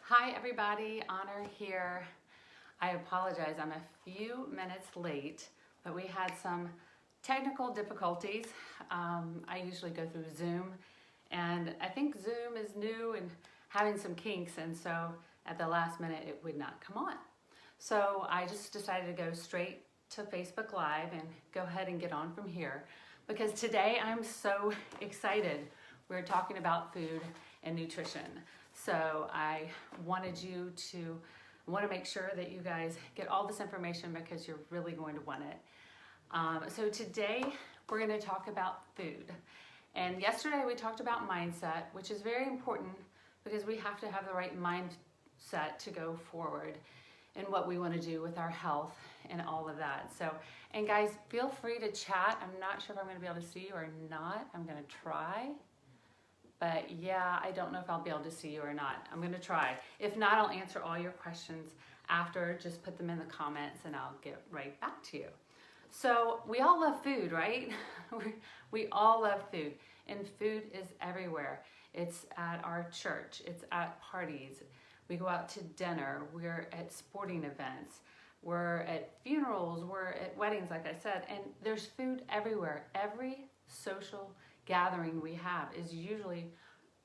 Hi everybody, Honor here. I apologize, I'm a few minutes late, but we had some technical difficulties. I usually go through Zoom, and I think Zoom is new and having some kinks, and so at the last minute it would not come on. So I just decided to go straight to Facebook Live and go ahead and get on from here, because today I'm so excited. We're talking about food and nutrition. So I want to make sure that you guys get all this information because you're really going to want it. So today we're going to talk about food. And yesterday we talked about mindset, which is very important because we have to have the right mindset to go forward in what we want to do with our health and all of that. So, and guys, feel free to chat. I'm not sure if I'm going to be able to see you or not. I'm going to try. But yeah, I don't know if I'll be able to see you or not. I'm gonna try. If not, I'll answer all your questions after. Just put them in the comments and I'll get right back to you. So we all love food, right? We all love food, and food is everywhere. It's at our church, it's at parties. We go out to dinner, we're at sporting events, we're at funerals, we're at weddings, like I said, and there's food everywhere. Every social gathering we have is usually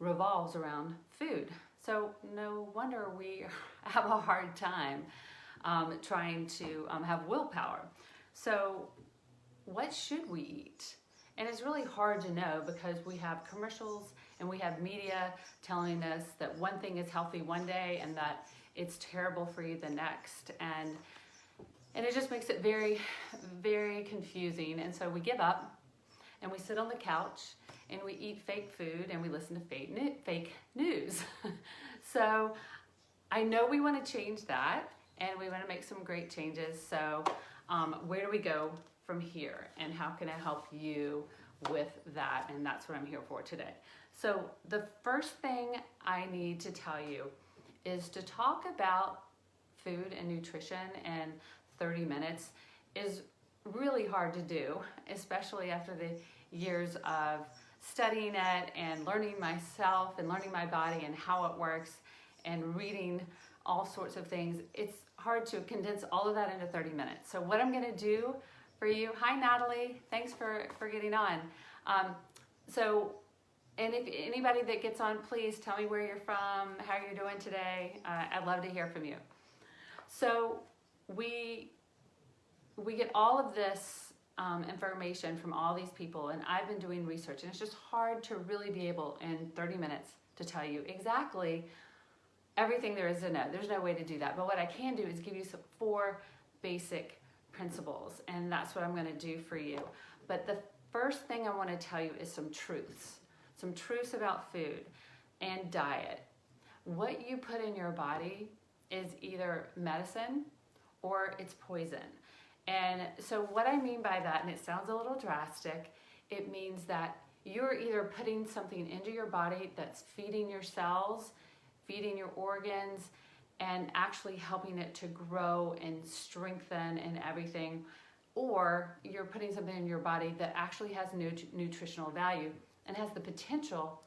revolves around food. So no wonder we have a hard time trying to have willpower. So what should we eat? And it's really hard to know because we have commercials and we have media telling us that one thing is healthy one day and that it's terrible for you the next. And it just makes it very, very confusing. And so we give up and we sit on the couch and we eat fake food and we listen to fake news. So I know we want to change that and we want to make some great changes. So where do we go from here and how can I help you with that? And that's what I'm here for today. So the first thing I need to tell you is to talk about food and nutrition in 30 minutes is really hard to do, especially after the years of studying it and learning myself and learning my body and how it works and reading all sorts of things. It's hard to condense all of that into 30 minutes. So what I'm going to do for you, hi Natalie, thanks for getting on. And if anybody that gets on, please tell me where you're from, how you're doing today. I'd love to hear from you. So we get all of this information from all these people, and I've been doing research, and it's just hard to really be able in 30 minutes to tell you exactly everything there is to know. There's no way to do that, but what I can do is give you some 4 basic principles, and that's what I'm going to do for you. But the first thing I want to tell you is some truths about food and diet. What you put in your body is either medicine or it's poison. And so what I mean by that, and it sounds a little drastic, it means that you're either putting something into your body that's feeding your cells, feeding your organs, and actually helping it to grow and strengthen and everything, or you're putting something in your body that actually has nutritional value and has the potential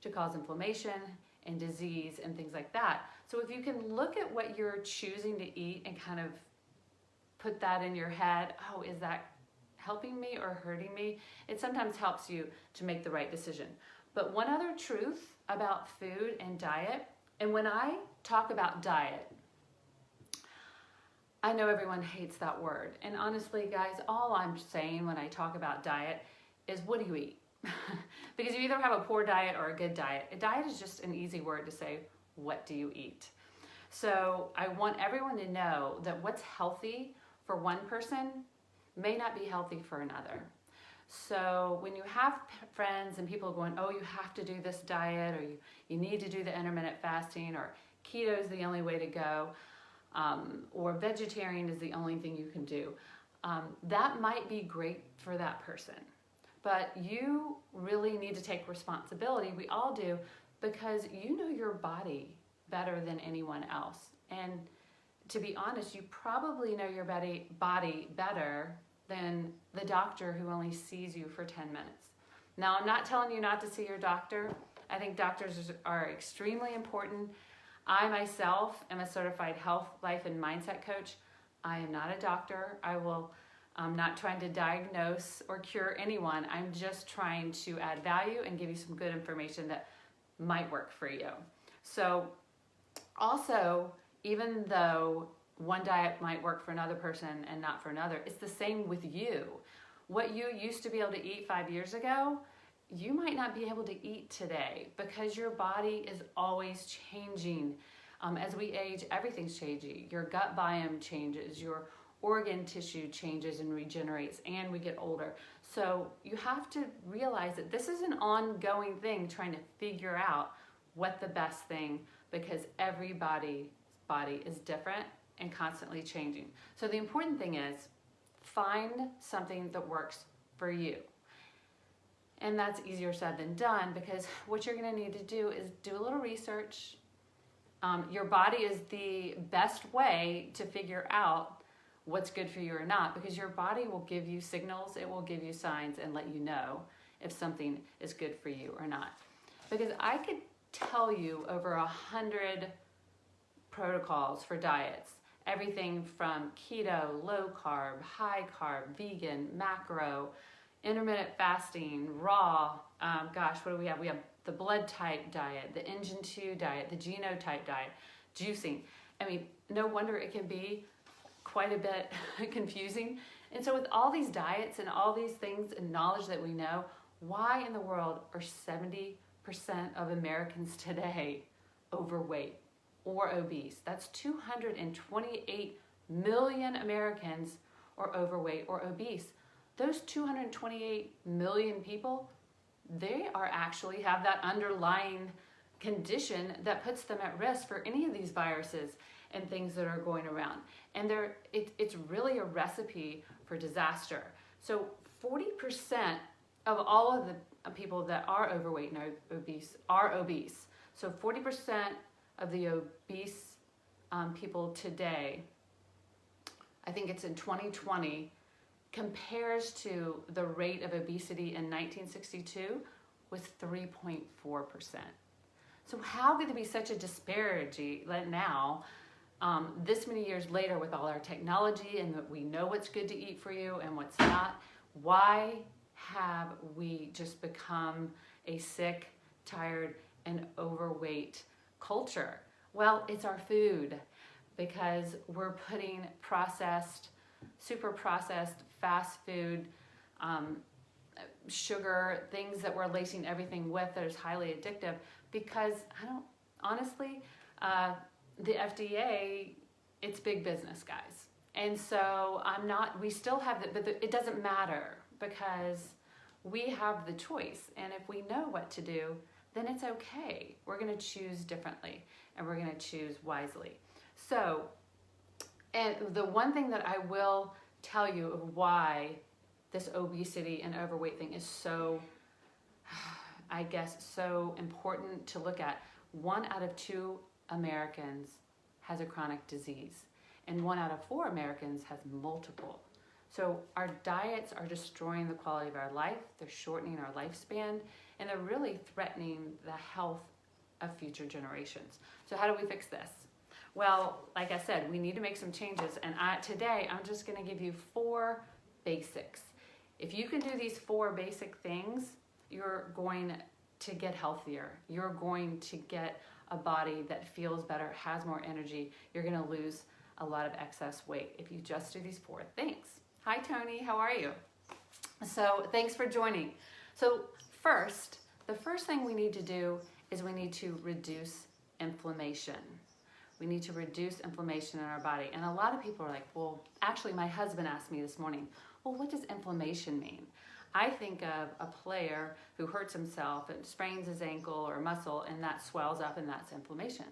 to cause inflammation and disease and things like that. So if you can look at what you're choosing to eat and kind of put that in your head, oh, is that helping me or hurting me? It sometimes helps you to make the right decision. But one other truth about food and diet, and when I talk about diet, I know everyone hates that word. And honestly, guys, all I'm saying when I talk about diet is what do you eat? Because you either have a poor diet or a good diet. A diet is just an easy word to say, what do you eat? So I want everyone to know that what's healthy for one person may not be healthy for another. So when you have friends and people going, oh, you have to do this diet, or you need to do the intermittent fasting, or keto is the only way to go, or vegetarian is the only thing you can do, that might be great for that person. But you really need to take responsibility, we all do, because you know your body better than anyone else. And to be honest, you probably know your body better than the doctor who only sees you for 10 minutes. Now, I'm not telling you not to see your doctor. I think doctors are extremely important. I myself am a certified health, life, and mindset coach. I am not a doctor. I'm not trying to diagnose or cure anyone. I'm just trying to add value and give you some good information that might work for you. So also, even though one diet might work for another person and not for another, it's the same with you. What you used to be able to eat 5 years ago, you might not be able to eat today because your body is always changing. As we age, everything's changing. Your gut biome changes, your organ tissue changes and regenerates, and we get older. So you have to realize that this is an ongoing thing, trying to figure out what the best thing, because everybody's body is different and constantly changing. So the important thing is find something that works for you. And that's easier said than done, because what you're going to need to do is do a little research. Your body is the best way to figure out what's good for you or not, because your body will give you signals, it will give you signs and let you know if something is good for you or not. Because I could tell you over 100 protocols for diets, everything from keto, low carb, high carb, vegan, macro, intermittent fasting, raw, what do we have? We have the blood type diet, the Engine 2 diet, the genotype diet, juicing. I mean, no wonder it can be quite a bit confusing. And so with all these diets and all these things and knowledge that we know, why in the world are 70% of Americans today overweight or obese? That's 228 million Americans are overweight or obese. Those 228 million people, they are actually have that underlying condition that puts them at risk for any of these viruses and things that are going around. And it's really a recipe for disaster. So 40% of all of the people that are overweight and obese are obese. So 40% of the obese people today, I think it's in 2020, compares to the rate of obesity in 1962 was 3.4%. So how could there be such a disparity now, this many years later, with all our technology and that we know what's good to eat for you and what's not? Why have we just become a sick, tired, and overweight culture? Well, it's our food, because we're putting processed, super processed, fast food, sugar, things that we're lacing everything with that is highly addictive, because honestly, the FDA, it's big business, guys. And so we still have but it doesn't matter, because we have the choice. And if we know what to do, then it's okay. We're going to choose differently, and we're going to choose wisely. So, and the one thing that I will tell you of why this obesity and overweight thing is so, I guess, so important to look at. 1 out of 2 Americans has a chronic disease, and 1 out of 4 Americans has multiple. So our diets are destroying the quality of our life, they're shortening our lifespan, and they're really threatening the health of future generations. So how do we fix this? Well, like I said, we need to make some changes, and today I'm just going to give you 4 basics. If you can do these 4 basic things, you're going to get healthier. You're going to get a body that feels better, has more energy. You're going to lose a lot of excess weight if you just do these 4 things. Hi, Tony. How are you? So thanks for joining. So the first thing we need to do is we need to reduce inflammation. We need to reduce inflammation in our body. And a lot of people are like, well, actually my husband asked me this morning, well, what does inflammation mean? I think of a player who hurts himself and sprains his ankle or muscle, and that swells up, and that's inflammation.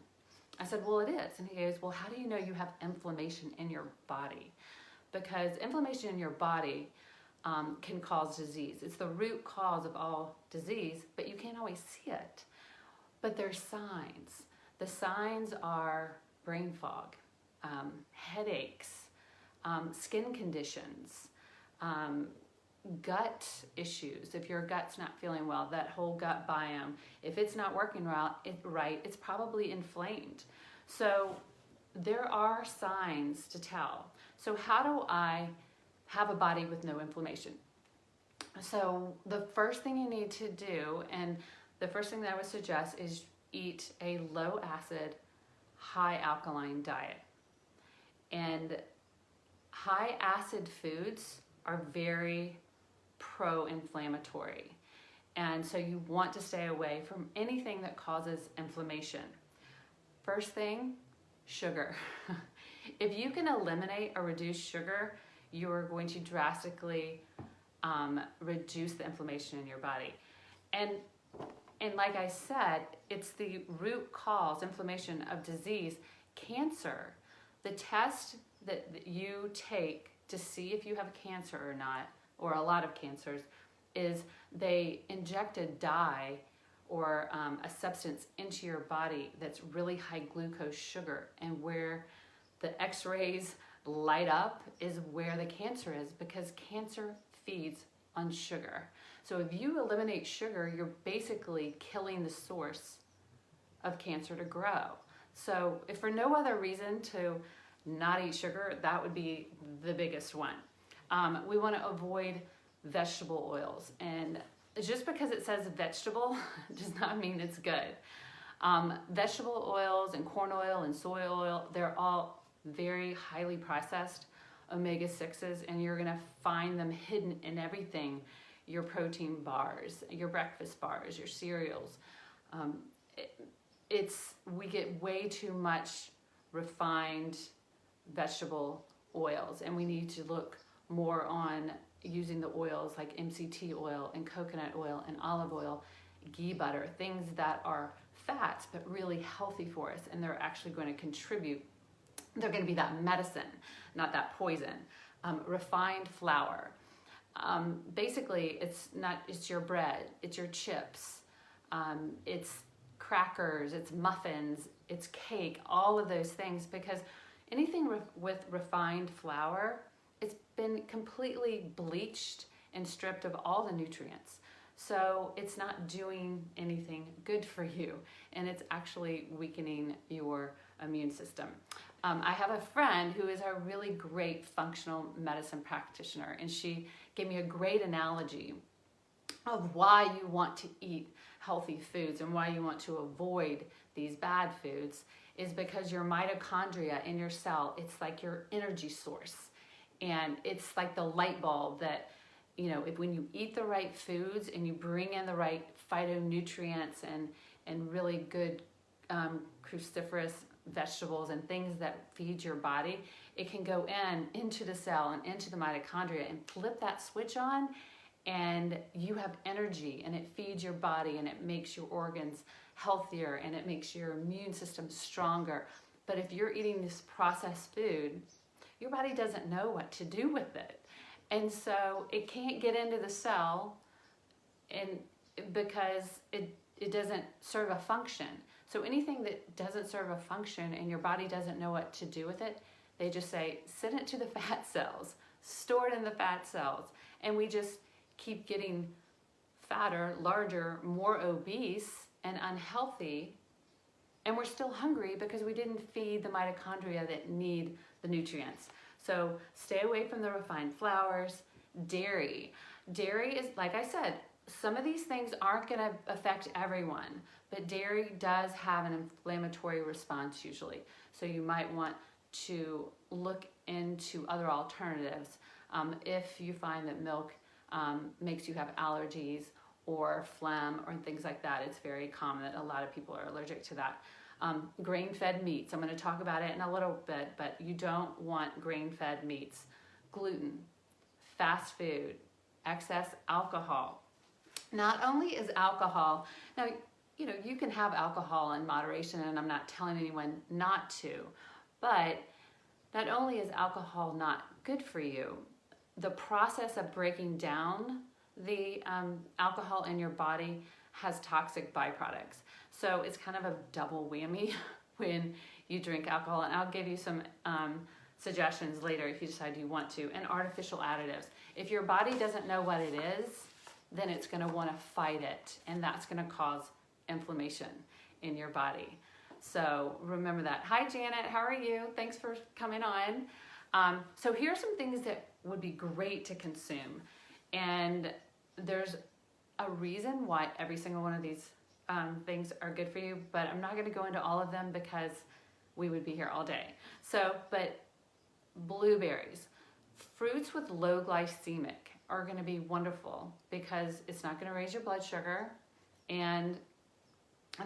I said, well, it is. And he goes, well, how do you know you have inflammation in your body? Because inflammation in your body can cause disease. It's the root cause of all disease, but you can't always see it. But there's signs. The signs are brain fog, headaches, skin conditions, gut issues, if your gut's not feeling well, that whole gut biome, if it's not working right, it's probably inflamed. So there are signs to tell. So how do I have a body with no inflammation? So the first thing you need to do, and the first thing that I would suggest, is eat a low acid, high alkaline diet. And high acid foods are very pro-inflammatory. And so you want to stay away from anything that causes inflammation. First thing, sugar. If you can eliminate or reduce sugar, you are going to drastically reduce the inflammation in your body. And like I said, it's the root cause, inflammation, of disease, cancer. The test that you take to see if you have cancer or not, or a lot of cancers, is they inject a dye or a substance into your body that's really high glucose sugar, and where the x-rays light up is where the cancer is, because cancer feeds on sugar. So if you eliminate sugar, you're basically killing the source of cancer to grow. So if for no other reason to not eat sugar, that would be the biggest one. We want to avoid vegetable oils, and just because it says vegetable does not mean it's good. Vegetable oils and corn oil and soy oil, they're all very highly processed omega-6s, and you're going to find them hidden in everything: your protein bars, your breakfast bars, your cereals. We get way too much refined vegetable oils, and we need to look more on using the oils like MCT oil and coconut oil and olive oil, ghee butter, things that are fats but really healthy for us, and they're actually going to contribute. They're going to be that medicine, not that poison. Refined flour. Basically, it's your bread, it's your chips, it's crackers, it's muffins, it's cake, all of those things, because anything with refined flour, it's been completely bleached and stripped of all the nutrients. So it's not doing anything good for you, and it's actually weakening your immune system. I have a friend who is a really great functional medicine practitioner, and she gave me a great analogy of why you want to eat healthy foods and why you want to avoid these bad foods, is because your mitochondria in your cell, it's like your energy source. And it's like the light bulb that, when you eat the right foods and you bring in the right phytonutrients and really good cruciferous vegetables and things that feed your body, it can go into the cell and into the mitochondria and flip that switch on, and you have energy, and it feeds your body, and it makes your organs healthier, and it makes your immune system stronger. But if you're eating this processed food, your body doesn't know what to do with it. And so it can't get into the cell, and because it doesn't serve a function. So anything that doesn't serve a function and your body doesn't know what to do with it, they just say, send it to the fat cells, store it in the fat cells. And we just keep getting fatter, larger, more obese and unhealthy. And we're still hungry because we didn't feed the mitochondria that need the nutrients. So stay away from the refined flours. Dairy. Dairy is, like I said, some of these things aren't going to affect everyone, but dairy does have an inflammatory response usually. So you might want to look into other alternatives. If you find that milk makes you have allergies or phlegm or things like that, it's very common that a lot of people are allergic to that. Grain-fed meats, I'm going to talk about it in a little bit, but you don't want grain-fed meats. Gluten, fast food, excess alcohol. Not only is alcohol, now, you can have alcohol in moderation, and I'm not telling anyone not to, but not only is alcohol not good for you, the process of breaking down the alcohol in your body has toxic byproducts. So it's kind of a double whammy when you drink alcohol. And I'll give you some suggestions later if you decide you want to. And artificial additives. If your body doesn't know what it is, then it's going to want to fight it, and that's going to cause inflammation in your body. So remember that. Hi, Janet. How are you? Thanks for coming on. So here's some things that would be great to consume. And there's a reason why every single one of these things are good for you, but I'm not going to go into all of them because we would be here all day. So, but blueberries, fruits with low glycemic are going to be wonderful because it's not going to raise your blood sugar, and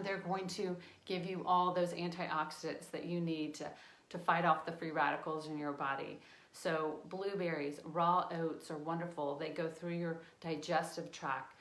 they're going to give you all those antioxidants that you need to fight off the free radicals in your body. So blueberries, raw oats are wonderful. They go through your digestive tract,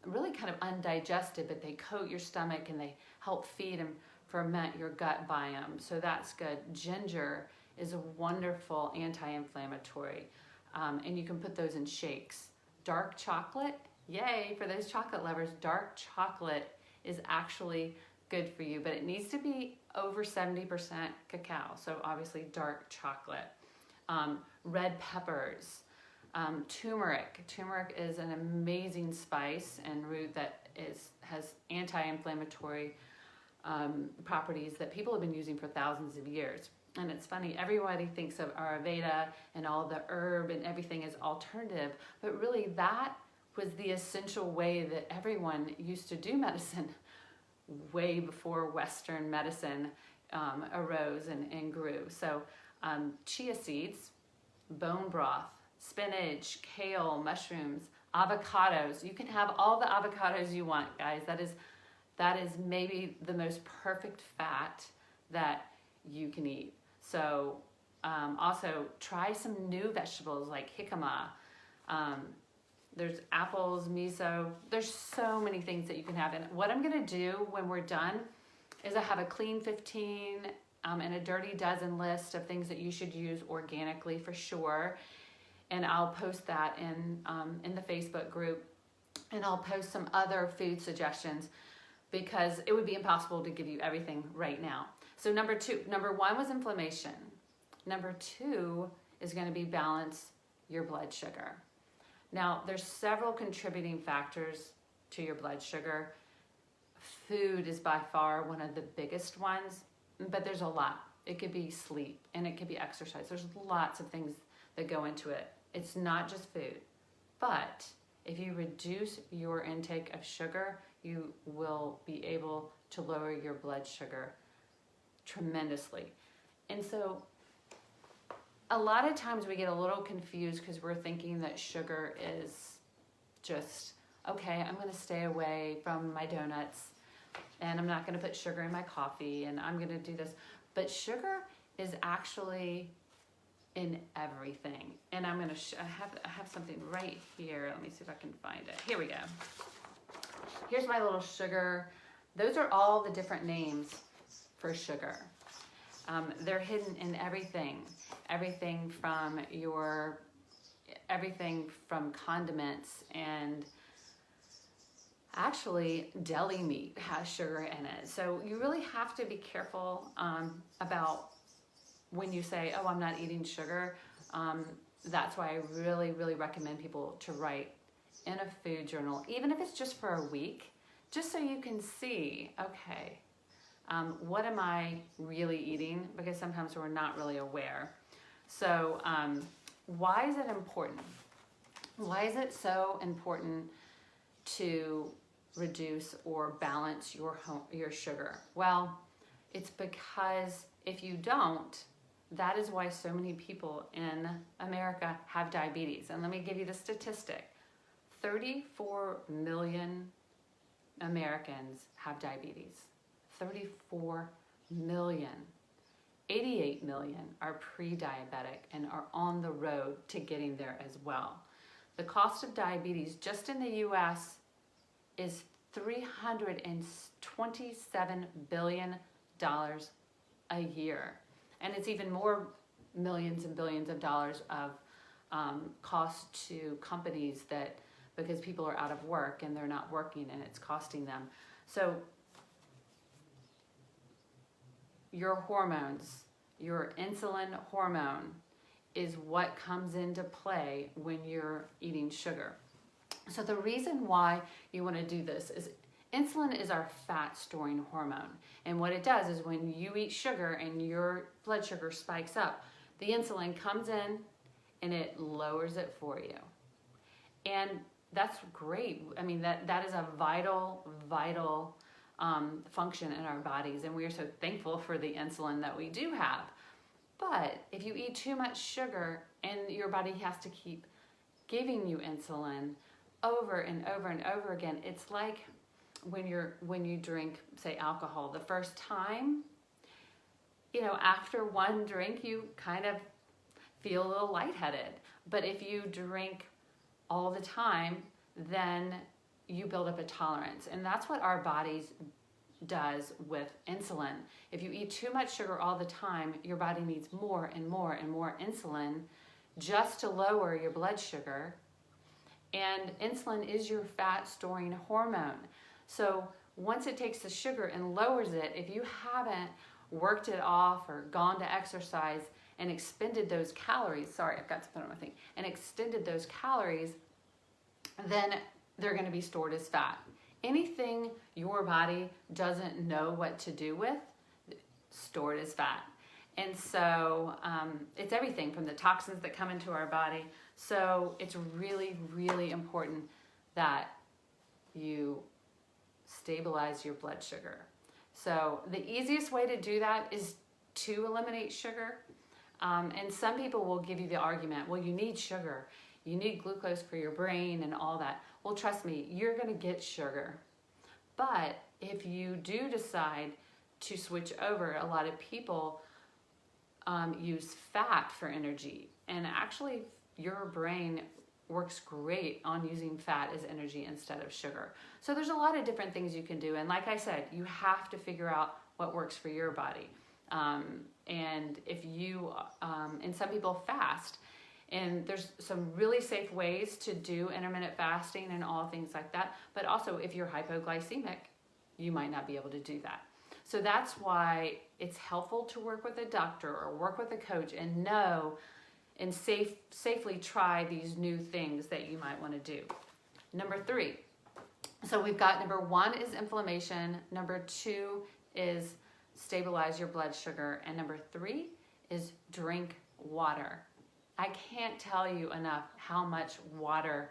really kind of undigested, but they coat your stomach and they help feed and ferment your gut biome. So that's good. Ginger is a wonderful anti-inflammatory, and you can put those in shakes. Dark chocolate, yay for those chocolate lovers. Dark chocolate is actually good for you, but it needs to be over 70% cacao. So obviously dark chocolate. Red peppers, turmeric. Turmeric is an amazing spice and root that has anti-inflammatory properties that people have been using for thousands of years. And it's funny, everybody thinks of Ayurveda and all the herb and everything as alternative, but really that was the essential way that everyone used to do medicine way before Western medicine arose and grew. So chia seeds, bone broth, spinach, kale, mushrooms, avocados. You can have all the avocados you want, guys. That is maybe the most perfect fat that you can eat. So also try some new vegetables like jicama. There's apples, miso. There's so many things that you can have. And what I'm going to do when we're done is I have a clean 15 and a dirty dozen list of things that you should use organically for sure. And I'll post that in the Facebook group. And I'll post some other food suggestions because it would be impossible to give you everything right now. So number one was inflammation. Number two is going to be balance your blood sugar. Now, there's several contributing factors to your blood sugar. Food is by far one of the biggest ones, but there's a lot. It could be sleep and it could be exercise. There's lots of things that go into it. It's not just food, but if you reduce your intake of sugar, you will be able to lower your blood sugar tremendously. And so a lot of times we get a little confused because we're thinking that sugar is just, okay, I'm going to stay away from my donuts and I'm not going to put sugar in my coffee and I'm going to do this. But sugar is actually in everything. And I'm going to, I have something right here. Let me see if I can find it. Here we go. Here's my little sugar. Those are all the different names for sugar. They're hidden in everything. Everything from condiments, and actually deli meat has sugar in it. So you really have to be careful about when you say, oh, I'm not eating sugar. That's why I really, really recommend people to write in a food journal, even if it's just for a week, just so you can see, okay, what am I really eating? Because sometimes we're not really aware. So why is it important? Why is it so important to reduce or balance your sugar? Well, it's because if you don't, that is why so many people in America have diabetes. And let me give you the statistic. 34 million Americans have diabetes. 34 million. 88 million are pre-diabetic and are on the road to getting there as well. The cost of diabetes just in the US is $327 billion a year. And it's even more millions and billions of dollars of cost to companies that, because people are out of work and they're not working and it's costing them. So your hormones, your insulin hormone is what comes into play when you're eating sugar. So the reason why you want to do this is insulin is our fat storing hormone. And what it does is when you eat sugar and your blood sugar spikes up, the insulin comes in and it lowers it for you. And that's great. I mean, that is a vital function in our bodies. And we are so thankful for the insulin that we do have. But if you eat too much sugar and your body has to keep giving you insulin over and over and over again, it's like when you drink, say, alcohol. The first time, after one drink, you kind of feel a little lightheaded. But if you drink all the time, then you build up a tolerance. And that's what our bodies does with insulin. If you eat too much sugar all the time, your body needs more and more and more insulin just to lower your blood sugar. And insulin is your fat storing hormone. So once it takes the sugar and lowers it, if you haven't worked it off or gone to exercise and expended those calories, sorry, I've got to put on my thing, and extended those calories, then they're going to be stored as fat. Anything your body doesn't know what to do with, stored as fat. And so it's everything from the toxins that come into our body. So it's really, really important that you stabilize your blood sugar. So the easiest way to do that is to eliminate sugar. And some people will give you the argument, well, you need sugar. You need glucose for your brain and all that. Well, trust me, you're going to get sugar. But if you do decide to switch over, a lot of people use fat for energy. And actually, your brain works great on using fat as energy instead of sugar. So there's a lot of different things you can do. And like I said, you have to figure out what works for your body. And if you, and some people fast, and there's some really safe ways to do intermittent fasting and all things like that. But also, if you're hypoglycemic, you might not be able to do that. So that's why it's helpful to work with a doctor or work with a coach and know and safely try these new things that you might want to do. Number 3. So we've got number 1 is inflammation. Number 2 is stabilize your blood sugar. And number 3 is drink water. I can't tell you enough how much water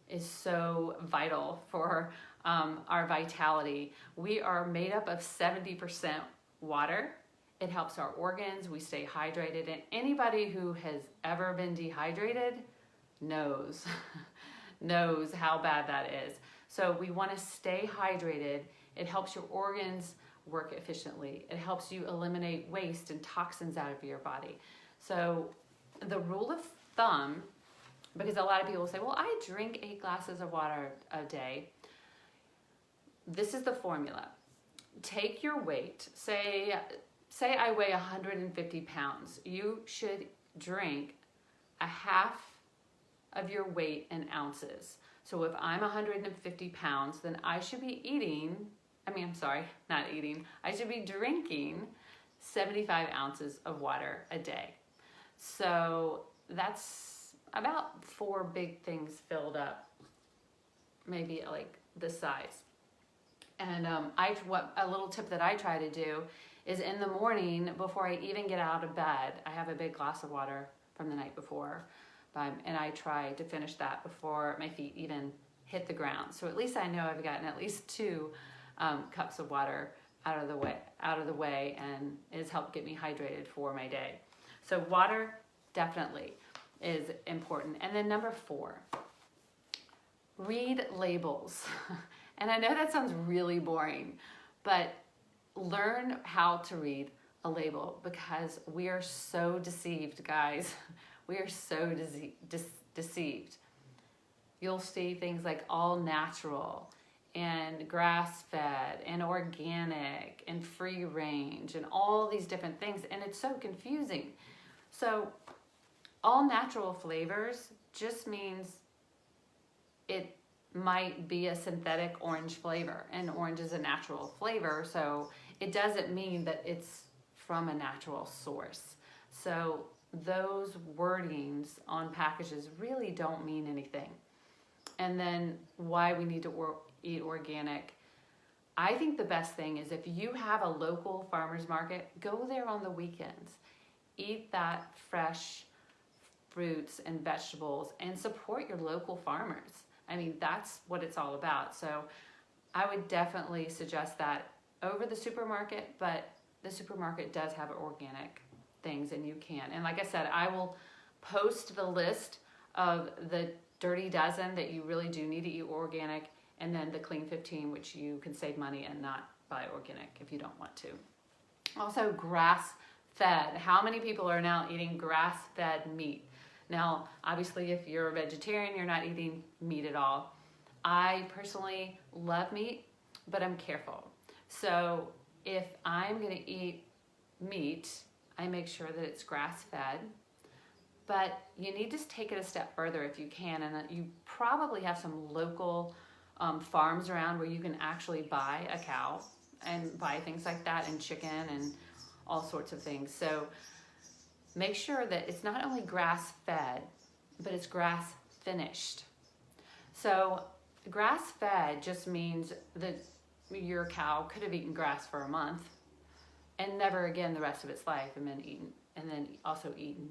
is so vital for our vitality. We are made up of 70% water. It helps our organs. We stay hydrated. And anybody who has ever been dehydrated knows how bad that is. So we want to stay hydrated. It helps your organs work efficiently. It helps you eliminate waste and toxins out of your body. So the rule of thumb, because a lot of people say, well, I drink 8 glasses of water a day. This is the formula. Take your weight. Say I weigh 150 pounds. You should drink a half of your weight in ounces. So if I'm 150 pounds, then I should be I should be drinking 75 ounces of water a day. So that's about 4 big things filled up, maybe like this size. And a little tip that I try to do is in the morning before I even get out of bed, I have a big glass of water from the night before, and I try to finish that before my feet even hit the ground. So at least I know I've gotten at least 2 cups of water out of the way, and it has helped get me hydrated for my day. So water definitely is important. And then number 4, read labels. And I know that sounds really boring, but learn how to read a label, because we are so deceived, guys. We are so deceived. You'll see things like all natural and grass-fed and organic and free range and all these different things, and it's so confusing. So all natural flavors just means it might be a synthetic orange flavor, and orange is a natural flavor, so it doesn't mean that it's from a natural source. So those wordings on packages really don't mean anything. And then why we need to eat organic. I think the best thing is if you have a local farmer's market, go there on the weekends. Eat that fresh fruits and vegetables and support your local farmers. I mean, that's what it's all about. So I would definitely suggest that over the supermarket, but the supermarket does have organic things and you can. And like I said, I will post the list of the Dirty Dozen that you really do need to eat organic, and then the Clean 15, which you can save money and not buy organic if you don't want to. Also, grass-fed. How many people are now eating grass-fed meat? Now, obviously, if you're a vegetarian, you're not eating meat at all. I personally love meat, but I'm careful. So if I'm going to eat meat, I make sure that it's grass-fed. But you need to take it a step further if you can, and you probably have some local farms around where you can actually buy a cow and buy things like that, and chicken and all sorts of things. So make sure that it's not only grass-fed, but it's grass-finished. So grass-fed just means that your cow could have eaten grass for a month and never again the rest of its life, and then also eaten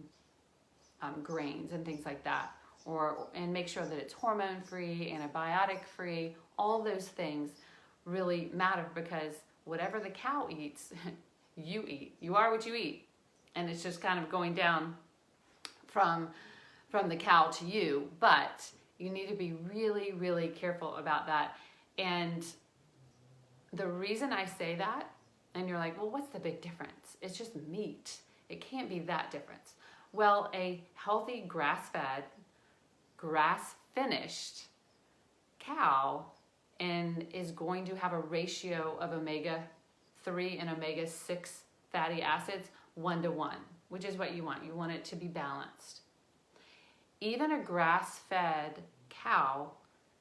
grains and things like that, and make sure that it's hormone-free, antibiotic-free. All those things really matter, because whatever the cow eats, you eat. You are what you eat, and it's just kind of going down from the cow to you. But you need to be really, really careful about that. And the reason I say that, and you're like, well, what's the big difference? It's just meat. It can't be that difference. Well, a healthy grass-fed, grass-finished cow is going to have a ratio of omega-3 and omega-6 fatty acids 1-to-1, which is what you want. You want it to be balanced. Even a grass-fed cow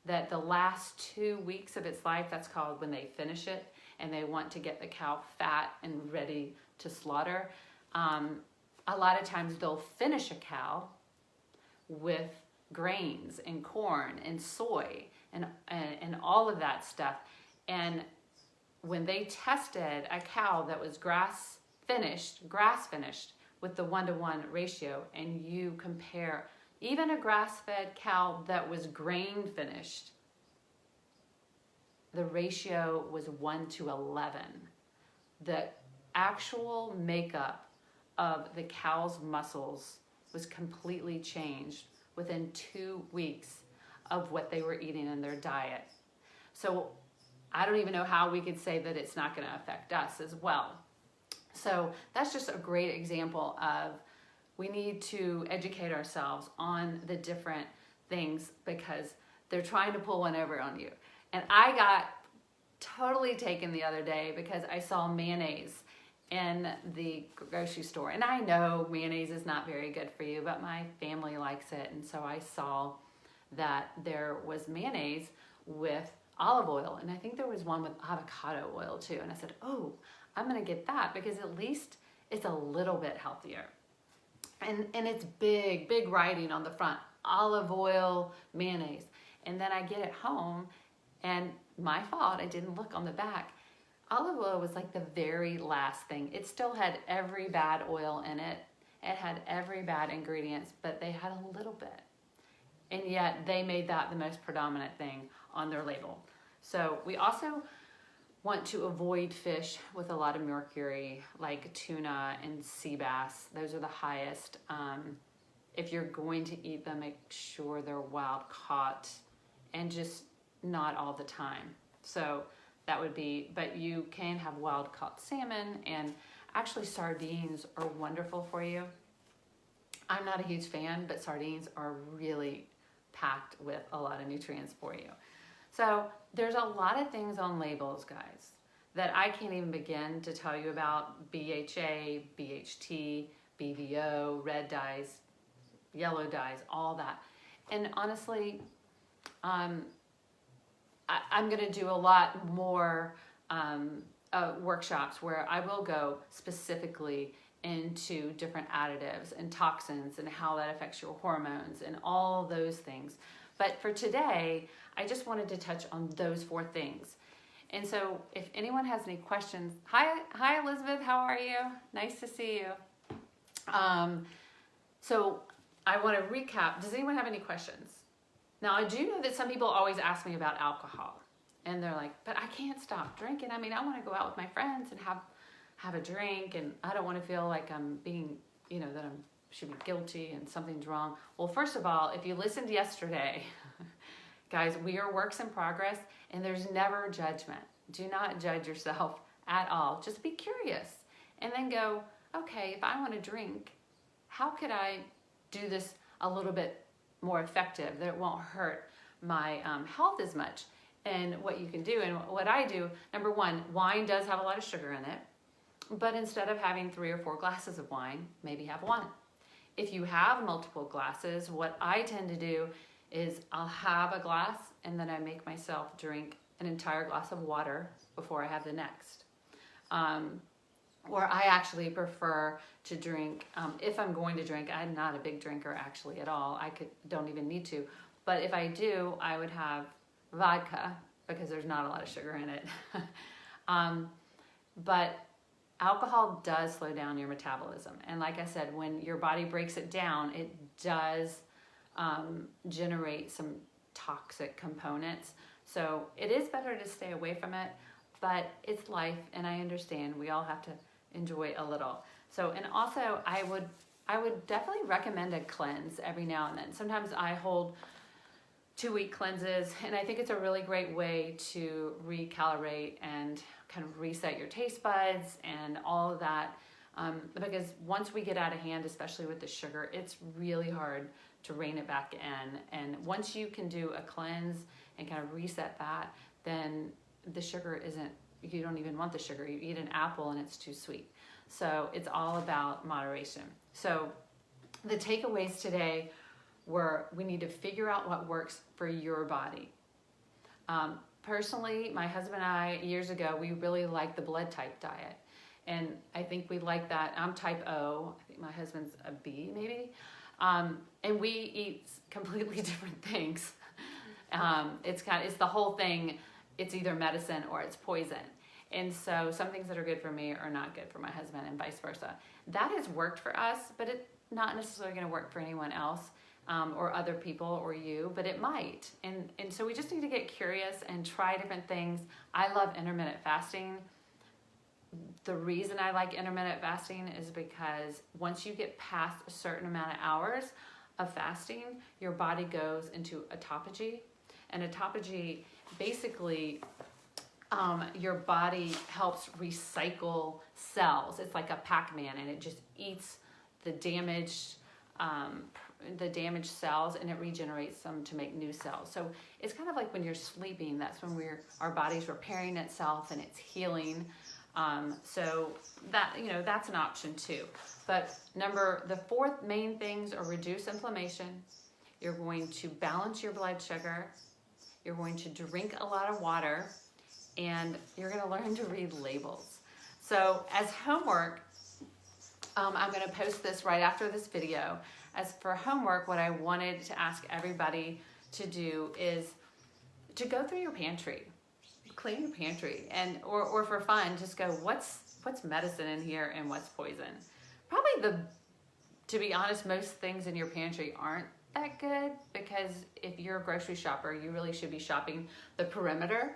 that the last 2 weeks of its life, that's called when they finish it, and they want to get the cow fat and ready to slaughter, a lot of times they'll finish a cow with grains and corn and soy and all of that stuff. And when they tested a cow that was grass finished with the 1-to-1 ratio, and you compare even a grass-fed cow that was grain finished, the ratio was 1-to-11. The actual makeup of the cow's muscles was completely changed within 2 weeks of what they were eating in their diet. So I don't even know how we could say that it's not going to affect us as well. So that's just a great example of we need to educate ourselves on the different things, because they're trying to pull one over on you. And I got totally taken the other day because I saw mayonnaise in the grocery store. And I know mayonnaise is not very good for you, but my family likes it. And so I saw that there was mayonnaise with olive oil, and I think there was one with avocado oil too. And I said, oh, I'm gonna get that, because at least it's a little bit healthier. And it's big writing on the front, olive oil, mayonnaise. And then I get it home, and my fault, I didn't look on the back. Olive oil was like the very last thing. It still had every bad oil in it. It had every bad ingredients, but they had a little bit. And yet they made that the most predominant thing on their label. So we also want to avoid fish with a lot of mercury, like tuna and sea bass. Those are the highest. If you're going to eat them, make sure they're wild caught and just not all the time. So that would be, but you can have wild caught salmon, and actually sardines are wonderful for you. I'm not a huge fan, but sardines are really packed with a lot of nutrients for you. So there's a lot of things on labels, guys, that I can't even begin to tell you about. BHA, BHT, BVO, red dyes, yellow dyes, all that. And honestly, I'm going to do a lot more workshops where I will go specifically into different additives and toxins and how that affects your hormones and all those things. But for today, I just wanted to touch on those 4 things. And so if anyone has any questions, hi Elizabeth, how are you? Nice to see you. So I want to recap. Does anyone have any questions? Now I do know that some people always ask me about alcohol, and they're like, but I can't stop drinking. I mean, I want to go out with my friends and have a drink, and I don't want to feel like I'm being, that I should be guilty and something's wrong. Well, first of all, if you listened yesterday, guys, we are works in progress, and there's never judgment. Do not judge yourself at all. Just be curious, and then go, okay, if I want to drink, how could I do this a little bit more effective, that it won't hurt my health as much? And what you can do, and what I do, number 1, wine does have a lot of sugar in it, but instead of having 3 or 4 glasses of wine, maybe have 1. If you have multiple glasses, what I tend to do is I'll have a glass and then I make myself drink an entire glass of water before I have the next. Or I actually prefer to drink, if I'm going to drink, I'm not a big drinker actually at all. Don't even need to. But if I do, I would have vodka because there's not a lot of sugar in it. But alcohol does slow down your metabolism. And like I said, when your body breaks it down, it does generate some toxic components. So it is better to stay away from it, but it's life, and I understand we all have to enjoy a little. So, and also I would definitely recommend a cleanse every now and then. Sometimes I hold 2-week cleanses, and I think it's a really great way to recalibrate and kind of reset your taste buds and all of that. Because once we get out of hand, especially with the sugar, it's really hard to rein it back in. And once you can do a cleanse and kind of reset that, then the sugar you don't even want the sugar. You eat an apple and it's too sweet. So it's all about moderation. So the takeaways today were, we need to figure out what works for your body. Personally, my husband and I, years ago, we really liked the blood type diet. And I think we like that. I'm type O. I think my husband's a B, maybe. And we eat completely different things. It's the whole thing. It's either medicine or it's poison. And so some things that are good for me are not good for my husband, and vice versa. That has worked for us, but it's not necessarily going to work for anyone else, or other people or you, but it might. And so we just need to get curious and try different things. I love intermittent fasting. The reason I like intermittent fasting is because once you get past a certain amount of hours of fasting, your body goes into autophagy. And autophagy, basically, your body helps recycle cells. It's like a Pac-Man, and it just eats the damaged cells, and it regenerates them to make new cells. So it's kind of like when you're sleeping. That's when our body's repairing itself and it's healing. So that, that's an option too. But the 4th main things are reduce inflammation. You're going to balance your blood sugar. You're going to drink a lot of water, and you're going to learn to read labels. So as homework, I'm going to post this right after this video. As for homework, what I wanted to ask everybody to do is to go through your pantry, clean your pantry, and or for fun, just go, what's medicine in here and what's poison? Probably to be honest, most things in your pantry aren't that good, because if you're a grocery shopper, you really should be shopping the perimeter,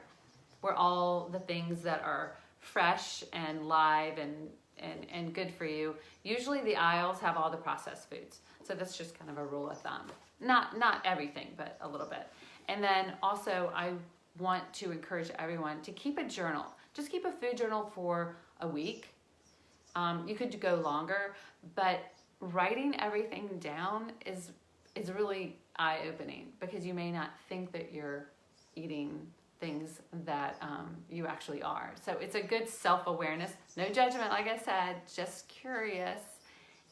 where all the things that are fresh and live and good for you. Usually the aisles have all the processed foods. So that's just kind of a rule of thumb. Not everything, but a little bit. And then also I want to encourage everyone to keep a journal. Just keep a food journal for a week. You could go longer, but writing everything down is really eye-opening, because you may not think that you're eating things that you actually are. So it's a good self-awareness. No judgment, like I said, just curious.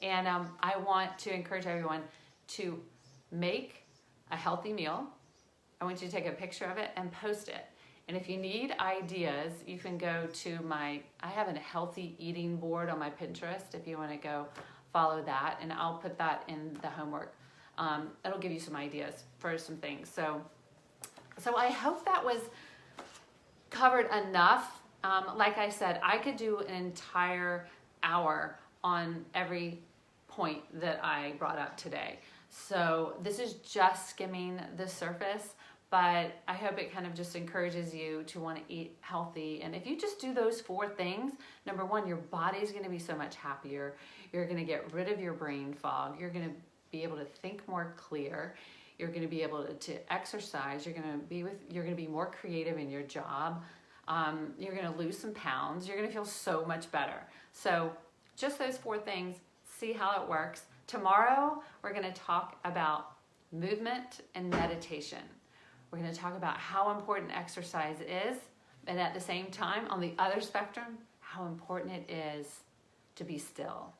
And I want to encourage everyone to make a healthy meal. I want you to take a picture of it and post it. And if you need ideas, you can go to I have a healthy eating board on my Pinterest if you want to go follow that, and I'll put that in the homework. It'll give you some ideas for some things. So I hope that was covered enough. Like I said, I could do an entire hour on every point that I brought up today. So this is just skimming the surface, but I hope it kind of just encourages you to want to eat healthy. And if you just do those 4 things, number 1, your body's going to be so much happier. You're going to get rid of your brain fog. You're going to be able to think more clear. You're going to be able to exercise. You're going to be more creative in your job. You're going to lose some pounds. You're going to feel so much better. So just those 4 things, see how it works. Tomorrow, we're going to talk about movement and meditation. We're going to talk about how important exercise is, and at the same time, on the other spectrum, how important it is to be still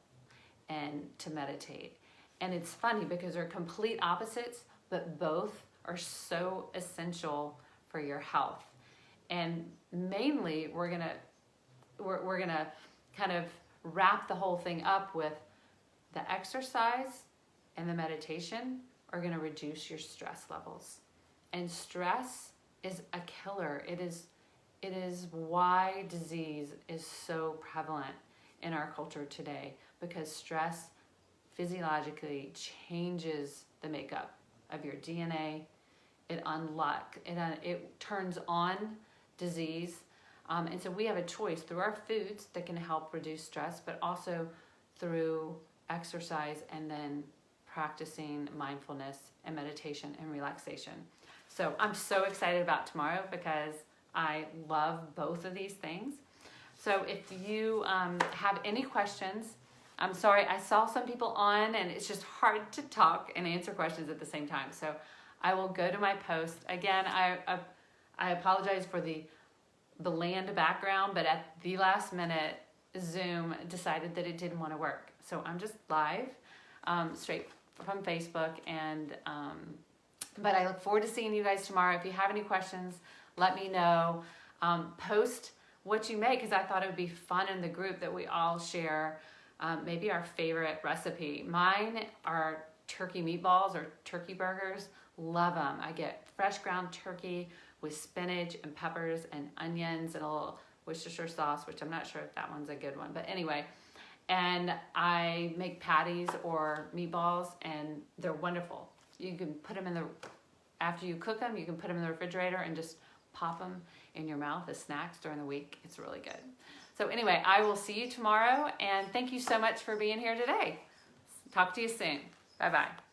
and to meditate. And it's funny because they're complete opposites, but both are so essential for your health. And mainly, we're gonna kind of wrap the whole thing up with the exercise and the meditation are going to reduce your stress levels. And stress is a killer. It is why disease is so prevalent in our culture today, because stress physiologically changes the makeup of your DNA. It turns on disease. And so we have a choice through our foods that can help reduce stress, but also through exercise and then practicing mindfulness and meditation and relaxation. So I'm so excited about tomorrow because I love both of these things. So if you have any questions, I'm sorry, I saw some people on and it's just hard to talk and answer questions at the same time. So I will go to my post. Again, I apologize for the bland background, but at the last minute, Zoom decided that it didn't want to work. So I'm just live, straight from Facebook, and but I look forward to seeing you guys tomorrow. If you have any questions, let me know. Post what you make, because I thought it would be fun in the group that we all share maybe our favorite recipe. Mine are turkey meatballs or turkey burgers. Love them. I get fresh ground turkey with spinach and peppers and onions and a little Worcestershire sauce, which I'm not sure if that one's a good one, but anyway. And I make patties or meatballs, and they're wonderful. You can put them after you cook them, you can put them in the refrigerator and just pop them in your mouth as snacks during the week. It's really good. So anyway, I will see you tomorrow, and thank you so much for being here today. Talk to you soon. Bye-bye.